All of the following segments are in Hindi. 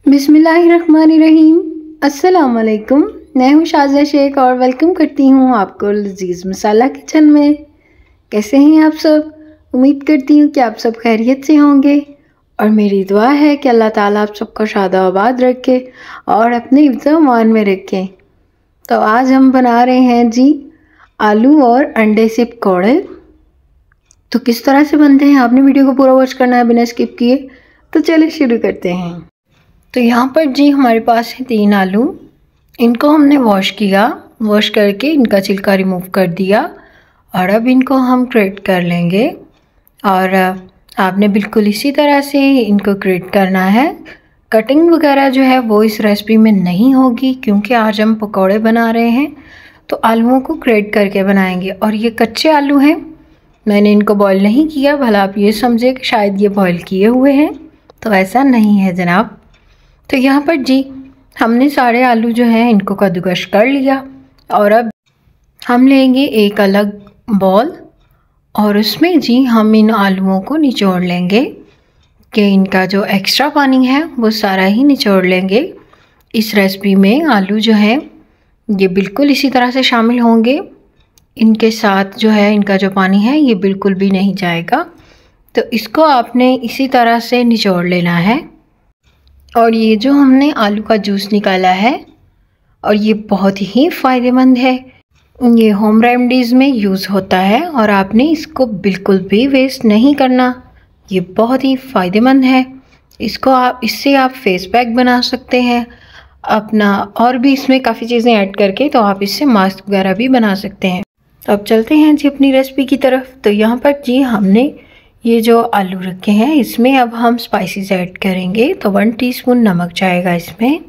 बिस्मिल्लाहिर्रहमानिर्रहीम। अस्सलाम वालेकुम। मैं हूँ शाज़ा शेख और वेलकम करती हूँ आपको लजीज़ मसाला किचन में। कैसे हैं आप सब? उम्मीद करती हूँ कि आप सब खैरियत से होंगे और मेरी दुआ है कि अल्लाह ताला आप सबको शादाबाद रखे और अपने हिफ्ज़-ओ-अमान में रखे। तो आज हम बना रहे हैं जी आलू और अंडे से पकौड़े। तो किस तरह से बनते हैं आपने वीडियो को पूरा वॉच करना है बिना स्किप किए। तो चलिए शुरू करते हैं। तो यहाँ पर जी हमारे पास है 3 आलू। इनको हमने वॉश किया, वॉश करके इनका छिलका रिमूव कर दिया और अब इनको हम ग्रेट कर लेंगे। और आपने बिल्कुल इसी तरह से इनको ग्रेट करना है। कटिंग वगैरह जो है वो इस रेसिपी में नहीं होगी क्योंकि आज हम पकौड़े बना रहे हैं तो आलूओं को ग्रेट करके बनाएंगे। और ये कच्चे आलू हैं, मैंने इनको बॉईल नहीं किया, भला आप ये समझे कि शायद ये बॉईल किए हुए हैं, तो ऐसा नहीं है जनाब। तो यहाँ पर जी हमने सारे आलू जो हैं इनको कद्दूकस कर लिया और अब हम लेंगे एक अलग बॉल और उसमें जी हम इन आलूओं को निचोड़ लेंगे कि इनका जो एक्स्ट्रा पानी है वो सारा ही निचोड़ लेंगे। इस रेसिपी में आलू जो है ये बिल्कुल इसी तरह से शामिल होंगे, इनके साथ जो है इनका जो पानी है ये बिल्कुल भी नहीं जाएगा। तो इसको आपने इसी तरह से निचोड़ लेना है। और ये जो हमने आलू का जूस निकाला है और ये बहुत ही फ़ायदेमंद है, ये होम रेमेडीज़ में यूज़ होता है और आपने इसको बिल्कुल भी वेस्ट नहीं करना। ये बहुत ही फ़ायदेमंद है। इससे आप फेस पैक बना सकते हैं अपना, और भी इसमें काफ़ी चीज़ें ऐड करके तो आप इससे मास्क वगैरह भी बना सकते हैं। अब चलते हैं जी अपनी रेसिपी की तरफ। तो यहाँ पर जी हमने ये जो आलू रखे हैं इसमें अब हम स्पाइसेस ऐड करेंगे। तो 1 टीस्पून नमक जाएगा इसमें,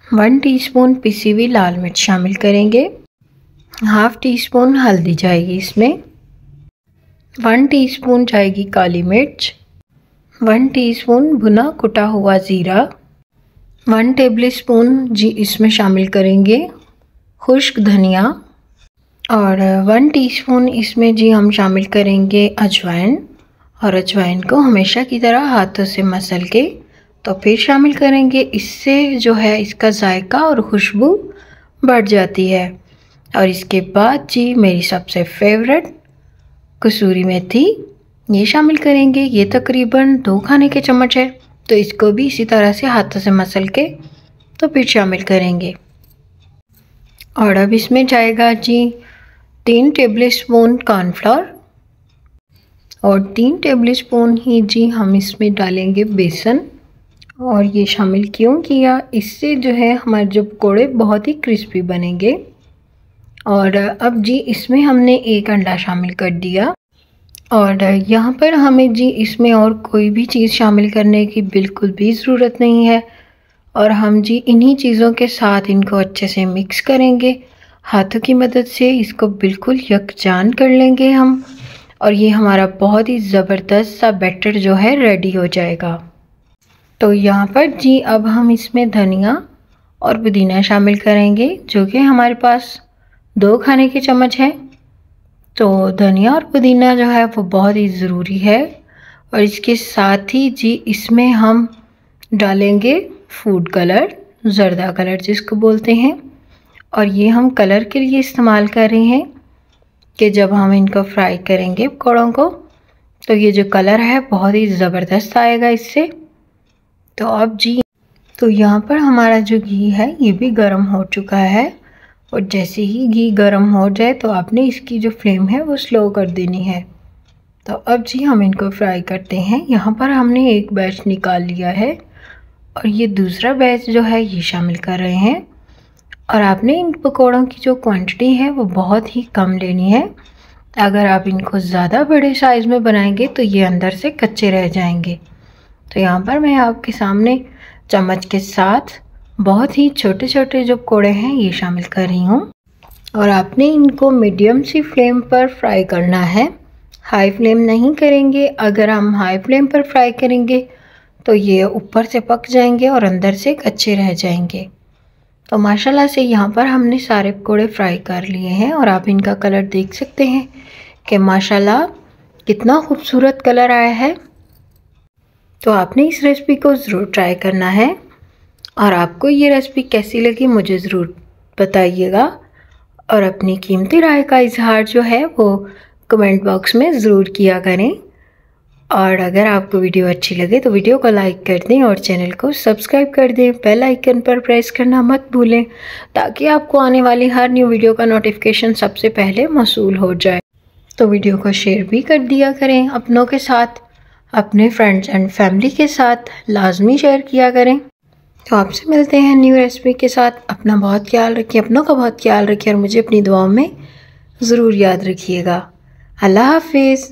1 टीस्पून पिसी हुई लाल मिर्च शामिल करेंगे, ½ टीस्पून हल्दी जाएगी इसमें, 1 टीस्पून जाएगी काली मिर्च, 1 टीस्पून भुना कुटा हुआ ज़ीरा, 1 टेबलस्पून जी इसमें शामिल करेंगे खुश्क धनिया और 1 टीस्पून इसमें जी हम शामिल करेंगे अजवाइन। और अजवाइन को हमेशा की तरह हाथों से मसल के तो फिर शामिल करेंगे। इससे जो है इसका जायका और खुशबू बढ़ जाती है। और इसके बाद जी मेरी सबसे फेवरेट कसूरी मेथी ये शामिल करेंगे। ये तकरीबन 2 खाने के चम्मच है, तो इसको भी इसी तरह से हाथों से मसल के तो फिर शामिल करेंगे। और अब इसमें जाएगा जी 3 टेबलस्पून कॉर्नफ्लोर और 3 टेबलस्पून ही जी हम इसमें डालेंगे बेसन। और ये शामिल क्यों किया, इससे जो है हमारे जो पकौड़े बहुत ही क्रिस्पी बनेंगे। और अब जी इसमें हमने 1 अंडा शामिल कर दिया और यहाँ पर हमें जी इसमें और कोई भी चीज़ शामिल करने की बिल्कुल भी ज़रूरत नहीं है। और हम जी इन्हीं चीज़ों के साथ इनको अच्छे से मिक्स करेंगे, हाथों की मदद से इसको बिल्कुल यकजान कर लेंगे हम। और ये हमारा बहुत ही ज़बरदस्त सा बैटर जो है रेडी हो जाएगा। तो यहाँ पर जी अब हम इसमें धनिया और पुदीना शामिल करेंगे जो कि हमारे पास 2 खाने के चम्मच है। तो धनिया और पुदीना जो है वो बहुत ही ज़रूरी है। और इसके साथ ही जी इसमें हम डालेंगे फूड कलर, ज़र्दा कलर जिसको बोलते हैं। और ये हम कलर के लिए इस्तेमाल कर रहे हैं कि जब हम इनको फ्राई करेंगे पकौड़ों को तो ये जो कलर है बहुत ही ज़बरदस्त आएगा इससे। तो अब जी तो यहाँ पर हमारा जो घी है ये भी गर्म हो चुका है और जैसे ही घी गर्म हो जाए तो आपने इसकी जो फ्लेम है वो स्लो कर देनी है। तो अब जी हम इनको फ्राई करते हैं। यहाँ पर हमने एक बैच निकाल लिया है और ये दूसरा बैच जो है ये शामिल कर रहे हैं। और आपने इन पकौड़ों की जो क्वांटिटी है वो बहुत ही कम लेनी है। अगर आप इनको ज़्यादा बड़े साइज़ में बनाएंगे तो ये अंदर से कच्चे रह जाएंगे। तो यहाँ पर मैं आपके सामने चम्मच के साथ बहुत ही छोटे छोटे जो पकौड़े हैं ये शामिल कर रही हूँ। और आपने इनको मीडियम सी फ्लेम पर फ्राई करना है, हाई फ्लेम नहीं करेंगे। अगर हम हाई फ्लेम पर फ्राई करेंगे तो ये ऊपर से पक जाएंगे और अंदर से कच्चे रह जाएंगे। तो माशाल्लाह से यहाँ पर हमने सारे पकौड़े फ्राई कर लिए हैं और आप इनका कलर देख सकते हैं कि माशाल्लाह कितना खूबसूरत कलर आया है। तो आपने इस रेसिपी को ज़रूर ट्राई करना है। और आपको ये रेसिपी कैसी लगी मुझे ज़रूर बताइएगा, और अपनी कीमती राय का इजहार जो है वो कमेंट बॉक्स में ज़रूर किया करें। और अगर आपको वीडियो अच्छी लगे तो वीडियो को लाइक कर दें और चैनल को सब्सक्राइब कर दें। बेल आइकन पर प्रेस करना मत भूलें ताकि आपको आने वाली हर न्यू वीडियो का नोटिफिकेशन सबसे पहले मौसूल हो जाए। तो वीडियो को शेयर भी कर दिया करें अपनों के साथ, अपने फ्रेंड्स एंड फैमिली के साथ लाजमी शेयर किया करें। तो आपसे मिलते हैं न्यू रेसिपी के साथ। अपना बहुत ख्याल रखिए, अपनों का बहुत ख्याल रखिए और मुझे अपनी दुआओं में ज़रूर याद रखिएगा। अल्लाह हाफिज़।